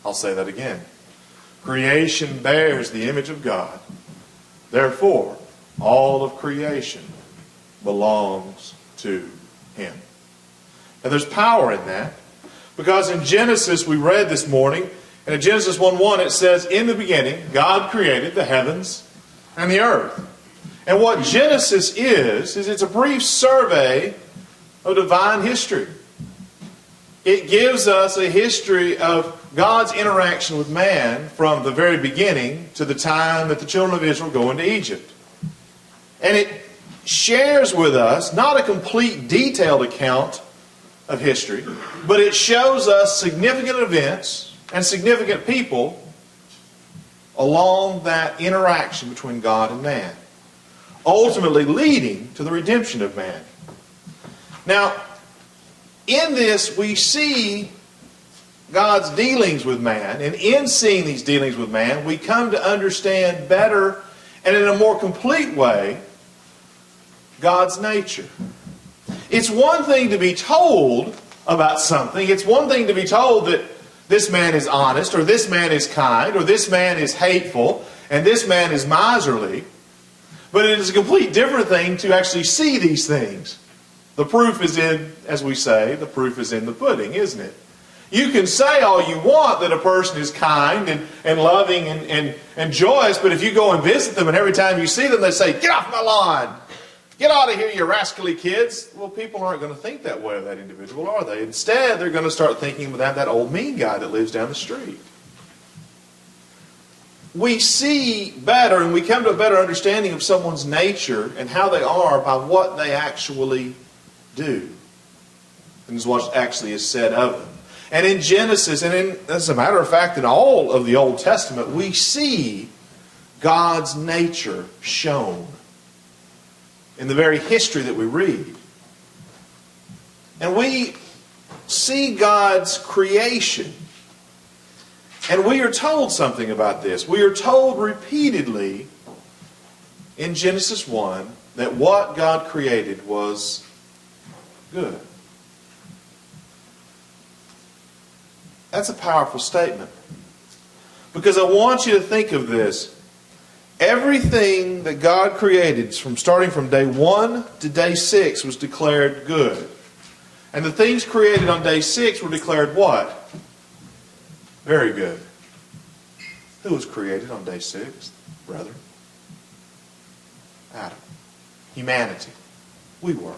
I'll say that again. Creation bears the image of God. Therefore, all of creation belongs to Him. And there's power in that. Because in Genesis, we read this morning, and in Genesis 1:1 it says, in the beginning, God created the heavens and the earth. And what Genesis is it's a brief survey of divine history. It gives us a history of God's interaction with man from the very beginning to the time that the children of Israel go into Egypt. And it shares with us not a complete detailed account of history, but it shows us significant events and significant people along that interaction between God and man, ultimately leading to the redemption of man. Now, in this we see God's dealings with man, and in seeing these dealings with man, we come to understand better and in a more complete way God's nature. It's one thing to be told about something. It's one thing to be told that this man is honest, or this man is kind, or this man is hateful, and this man is miserly. But it is a complete different thing to actually see these things. The proof is in, as we say, the proof is in the pudding, isn't it? You can say all you want that a person is kind and loving and joyous, but if you go and visit them and every time you see them they say, "Get off my lawn! Get out of here, you rascally kids." Well, people aren't going to think that way of that individual, are they? Instead, they're going to start thinking about that old mean guy that lives down the street. We see better and we come to a better understanding of someone's nature and how they are by what they actually do. And is what actually is said of them. And in Genesis, and as a matter of fact, in all of the Old Testament, we see God's nature shown in the very history that we read. And we see God's creation. And we are told something about this. We are told repeatedly in Genesis 1 that what God created was good. That's a powerful statement. Because I want you to think of this. Everything that God created, starting from day 1 to day 6, was declared good. And the things created on day 6 were declared what? Very good. Who was created on day 6, brethren? Adam. Humanity. We were.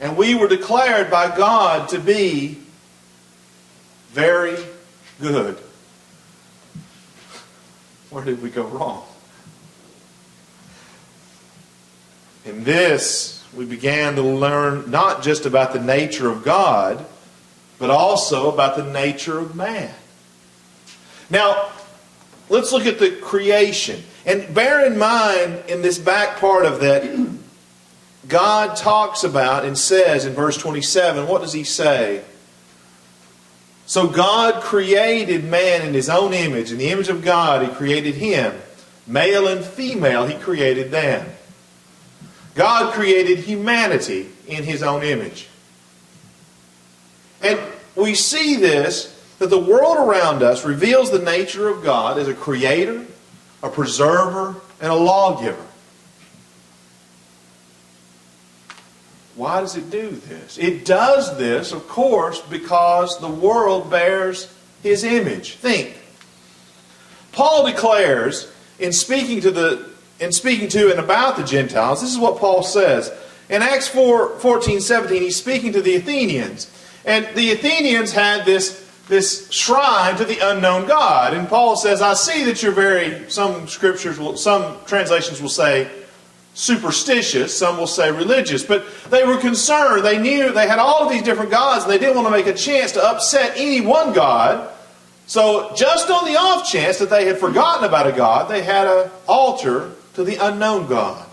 And we were declared by God to be very good. Where did we go wrong? In this, we began to learn not just about the nature of God, but also about the nature of man. Now, let's look at the creation. And bear in mind, in this back part of that, God talks about and says in verse 27, what does He say? So God created man in His own image. In the image of God He created him. Male and female He created them. God created humanity in His own image. And we see this, that the world around us reveals the nature of God as a creator, a preserver, and a lawgiver. Why does it do this? It does this, of course, because the world bears His image. Think. Paul declares, in speaking to and about the Gentiles, this is what Paul says. In Acts 4:14-17, he's speaking to the Athenians. And the Athenians had this shrine to the unknown God. And Paul says, I see that you're some translations will say superstitious, some will say religious, but they were concerned. They knew they had all of these different gods and they didn't want to make a chance to upset any one God. So just on the off chance that they had forgotten about a God, they had an altar to the unknown God.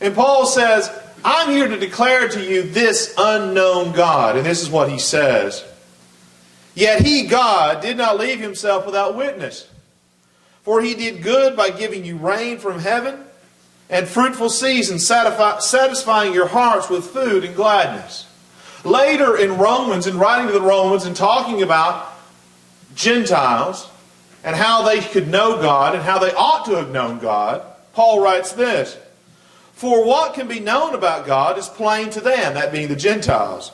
And Paul says, I'm here to declare to you this unknown God. And this is what he says. Yet He, God, did not leave Himself without witness. For He did good by giving you rain from heaven and fruitful seasons, satisfying your hearts with food and gladness. Later in Romans, in writing to the Romans and talking about Gentiles and how they could know God and how they ought to have known God, Paul writes this: "For what can be known about God is plain to them," that being the Gentiles,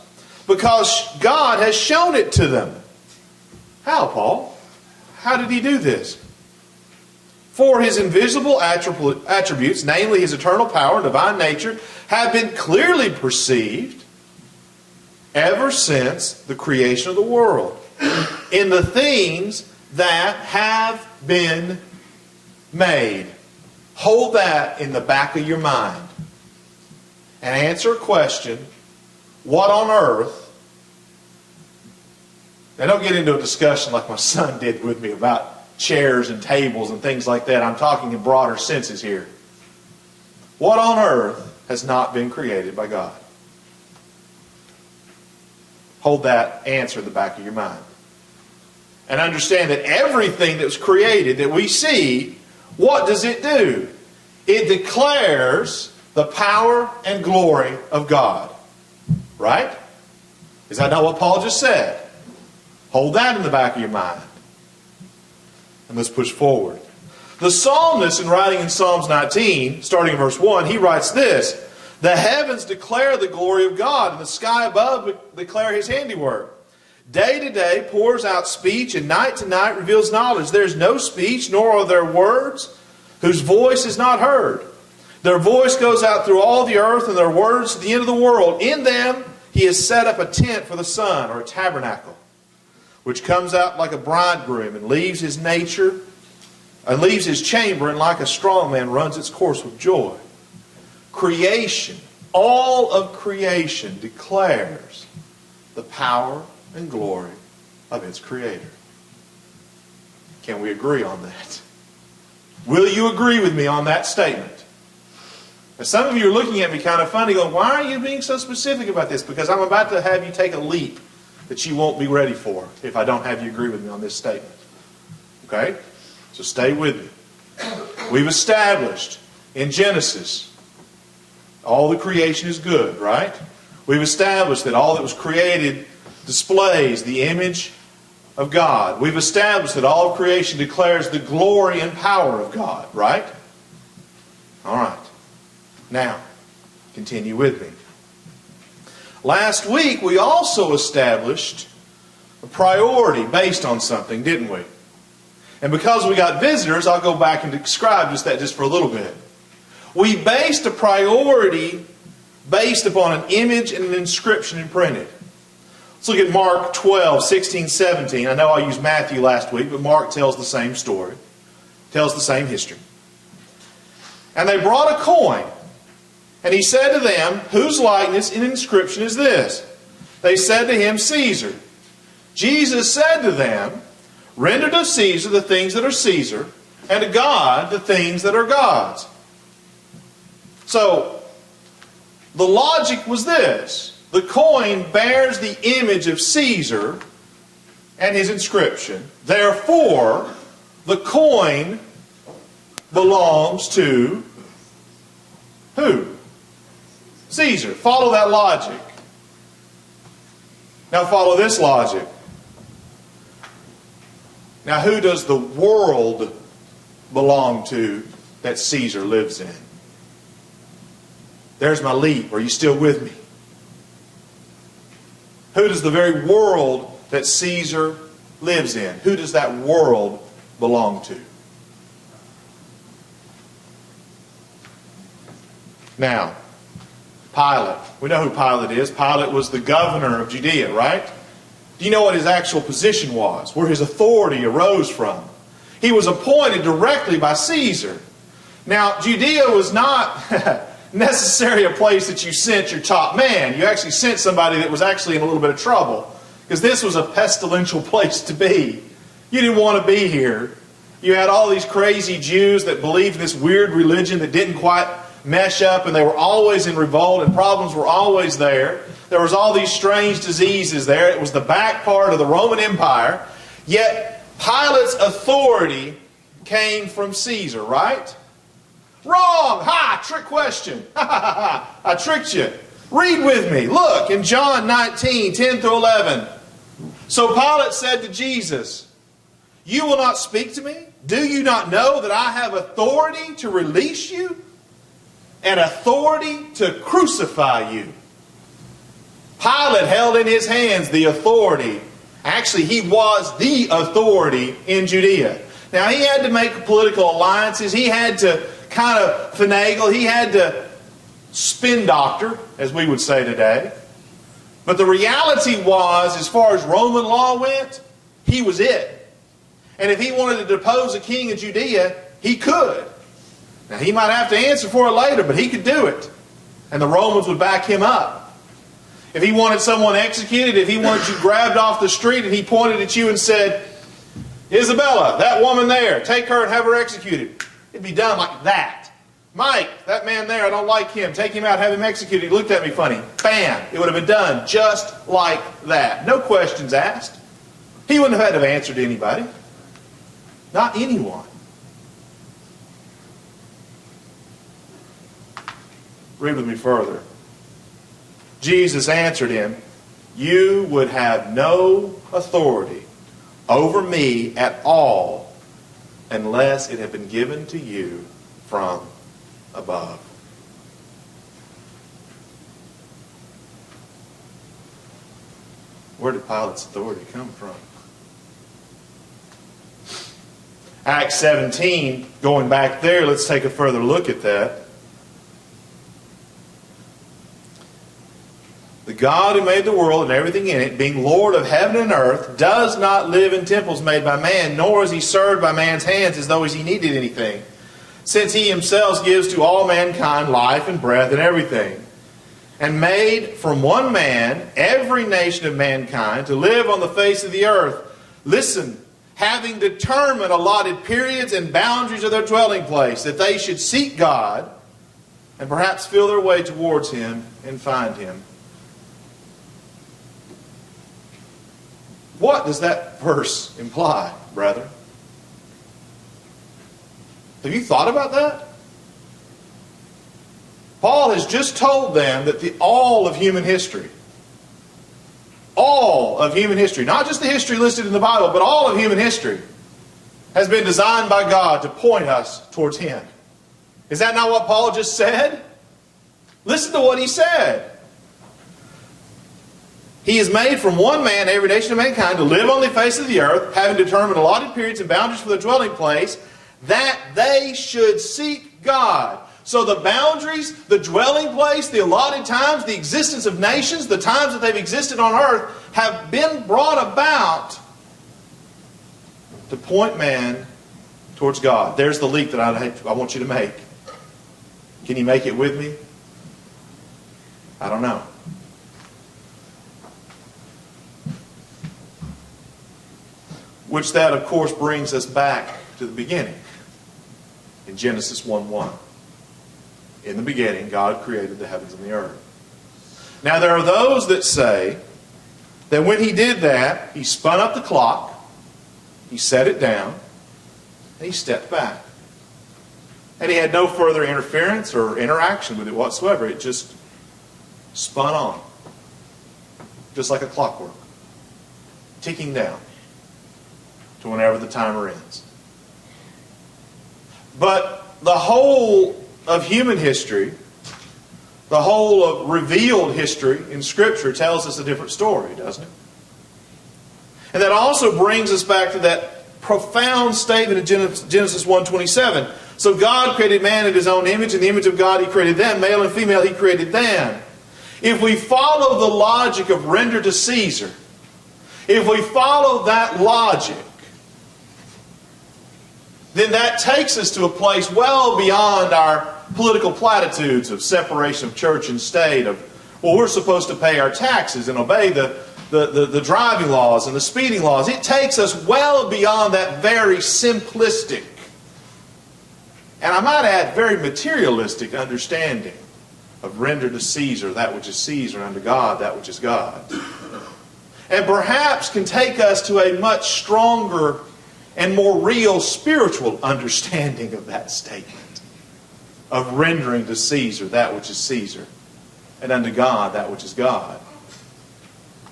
"because God has shown it to them." How, Paul? How did he do this? "For his invisible attributes, namely his eternal power and divine nature, have been clearly perceived ever since the creation of the world, in the things that have been made." Hold that in the back of your mind and answer a question: what on earth? Now, don't get into a discussion like my son did with me about chairs and tables and things like that. I'm talking in broader senses here. What on earth has not been created by God? Hold that answer in the back of your mind. And understand that everything that was created that we see, what does it do? It declares the power and glory of God. Right? Is that not what Paul just said? Hold that in the back of your mind. And let's push forward. The psalmist, in writing in Psalms 19, starting in verse 1, he writes this: "The heavens declare the glory of God, and the sky above declare his handiwork. Day to day pours out speech, and night to night reveals knowledge. There is no speech, nor are there words, whose voice is not heard. Their voice goes out through all the earth, and their words to the end of the world. In them he has set up a tent for the sun," or a tabernacle, "which comes out like a bridegroom and leaves his nature, and leaves his chamber, and like a strong man runs its course with joy." Creation, all of creation declares the power and glory of its Creator. Can we agree on that? Will you agree with me on that statement? Now, some of you are looking at me kind of funny, going, "Why are you being so specific about this?" Because I'm about to have you take a leap that you won't be ready for if I don't have you agree with me on this statement. Okay? So stay with me. We've established in Genesis all the creation is good, right? We've established that all that was created displays the image of God. We've established that all of creation declares the glory and power of God, right? All right. Now, continue with me. Last week, we also established a priority based on something, didn't we? And because we got visitors, I'll go back and describe that just for a little bit. We based a priority based upon an image and an inscription imprinted. Let's look at Mark 12, 16, 17. I know I used Matthew last week, but Mark tells the same story. Tells the same history. "And they brought a coin. And he said to them, 'Whose likeness and inscription is this?' They said to him, 'Caesar.' Jesus said to them, 'Render to Caesar the things that are Caesar, and to God the things that are God's.'" So, the logic was this: the coin bears the image of Caesar and his inscription. Therefore, the coin belongs to who? Caesar. Follow that logic. Now follow this logic. Now who does the world belong to that Caesar lives in? There's my leap. Are you still with me? Who does the very world that Caesar lives in? Who does that world belong to? Now, Pilate. We know who Pilate is. Pilate was the governor of Judea, right? Do you know what his actual position was? Where his authority arose from? He was appointed directly by Caesar. Now, Judea was not necessarily a place that you sent your top man. You actually sent somebody that was actually in a little bit of trouble, because this was a pestilential place to be. You didn't want to be here. You had all these crazy Jews that believed in this weird religion that didn't quite mesh up, and they were always in revolt, and problems were always there. There was all these strange diseases there. It was the back part of the Roman Empire. Yet Pilate's authority came from Caesar, right? Wrong! Ha! Trick question. Ha ha ha! I tricked you. Read with me. Look in John 19, 10 through 11. So Pilate said to Jesus, You will not speak to me? Do you not know that I have authority to release you and authority to crucify you? Pilate held in his hands the authority. Actually, he was the authority in Judea. Now, he had to make political alliances. He had to kind of finagle. He had to spin doctor, as we would say today. But the reality was, as far as Roman law went, he was it. And if he wanted to depose a king of Judea, he could. Now, he might have to answer for it later, but he could do it. And the Romans would back him up. If he wanted someone executed, if he wanted you grabbed off the street and he pointed at you and said, Isabella, that woman there, take her and have her executed. It'd be done like that. Mike, that man there, I don't like him. Take him out, have him executed. He looked at me funny. Bam! It would have been done just like that. No questions asked. He wouldn't have had to answer to anybody. Not anyone. Read with me further. Jesus answered him, you would have no authority over me at all unless it had been given to you from above. Where did Pilate's authority come from? Acts 17, going back there, let's take a further look at that. The God who made the world and everything in it, being Lord of heaven and earth, does not live in temples made by man, nor is he served by man's hands as though he needed anything, since he himself gives to all mankind life and breath and everything, and made from one man every nation of mankind to live on the face of the earth. Listen, having determined allotted periods and boundaries of their dwelling place, that they should seek God and perhaps feel their way towards him and find him. What does that verse imply, brethren? Have you thought about that? Paul has just told them that all of human history, not just the history listed in the Bible, but all of human history has been designed by God to point us towards him. Is that not what Paul just said? Listen to what he said. He has made from one man every nation of mankind to live on the face of the earth, having determined allotted periods and boundaries for their dwelling place, that they should seek God. So the boundaries, the dwelling place, the allotted times, the existence of nations, the times that they've existed on earth have been brought about to point man towards God. There's the leap that I want you to make. Can you make it with me? I don't know. Which that, of course, brings us back to the beginning. In Genesis 1:1. In the beginning, God created the heavens and the earth. Now, there are those that say that when he did that, he spun up the clock, he set it down, and he stepped back. And he had no further interference or interaction with it whatsoever. It just spun on. Just like a clockwork. Ticking down to whenever the timer ends. But the whole of human history, the whole of revealed history in Scripture tells us a different story, doesn't it? And that also brings us back to that profound statement in Genesis 1:27. So God created man in his own image. In the image of God he created them. Male and female he created them. If we follow the logic of render to Caesar, if we follow that logic, then that takes us to a place well beyond our political platitudes of separation of church and state, of, well, we're supposed to pay our taxes and obey the driving laws and the speeding laws. It takes us well beyond that very simplistic, and I might add, very materialistic understanding of render to Caesar that which is Caesar, and unto God that which is God. And perhaps can take us to a much stronger and more real spiritual understanding of that statement of rendering to Caesar that which is Caesar and unto God that which is God.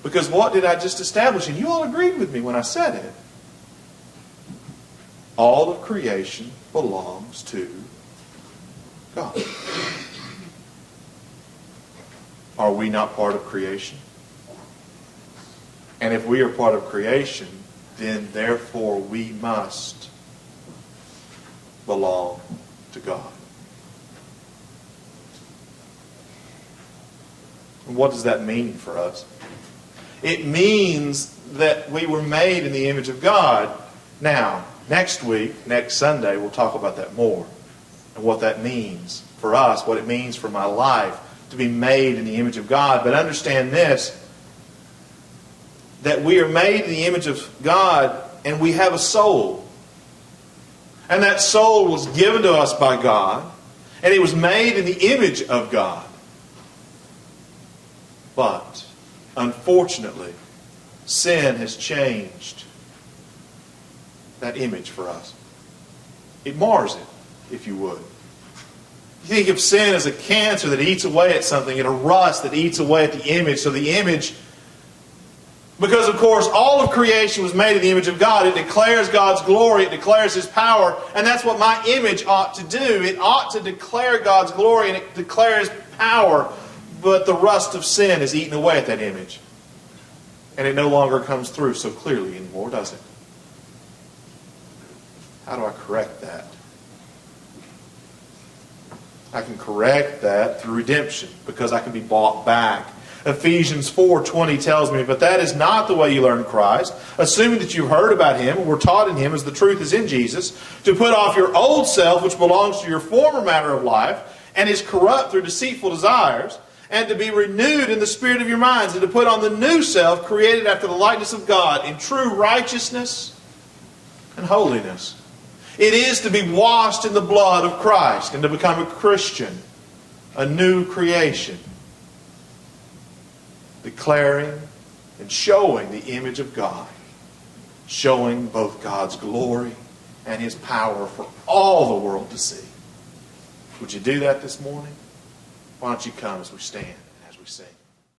Because what did I just establish? And you all agreed with me when I said it. All of creation belongs to God. Are we not part of creation? And if we are part of creation, then therefore we must belong to God. And what does that mean for us? It means that we were made in the image of God. Now, next week, next Sunday, we'll talk about that more. And what that means for us, what it means for my life to be made in the image of God. But understand this, that we are made in the image of God and we have a soul. And that soul was given to us by God. And it was made in the image of God. But, unfortunately, sin has changed that image for us. It mars it, if you would. You think of sin as a cancer that eats away at something, and a rust that eats away at the image. So the image, because of course all of creation was made in the image of God, it declares God's glory, it declares His power, and that's what my image ought to do. It ought to declare God's glory and it declares power. But the rust of sin has eaten away at that image. And it no longer comes through so clearly anymore, does it? How do I correct that? I can correct that through redemption, because I can be bought back. Ephesians 4:20 tells me, "But that is not the way you learn Christ, assuming that you heard about Him and were taught in Him as the truth is in Jesus, to put off your old self, which belongs to your former manner of life, and is corrupt through deceitful desires, and to be renewed in the spirit of your minds, and to put on the new self, created after the likeness of God, in true righteousness and holiness." It is to be washed in the blood of Christ and to become a Christian, a new creation, declaring and showing the image of God, showing both God's glory and His power for all the world to see. Would you do that this morning? Why don't you come as we stand, as we sing?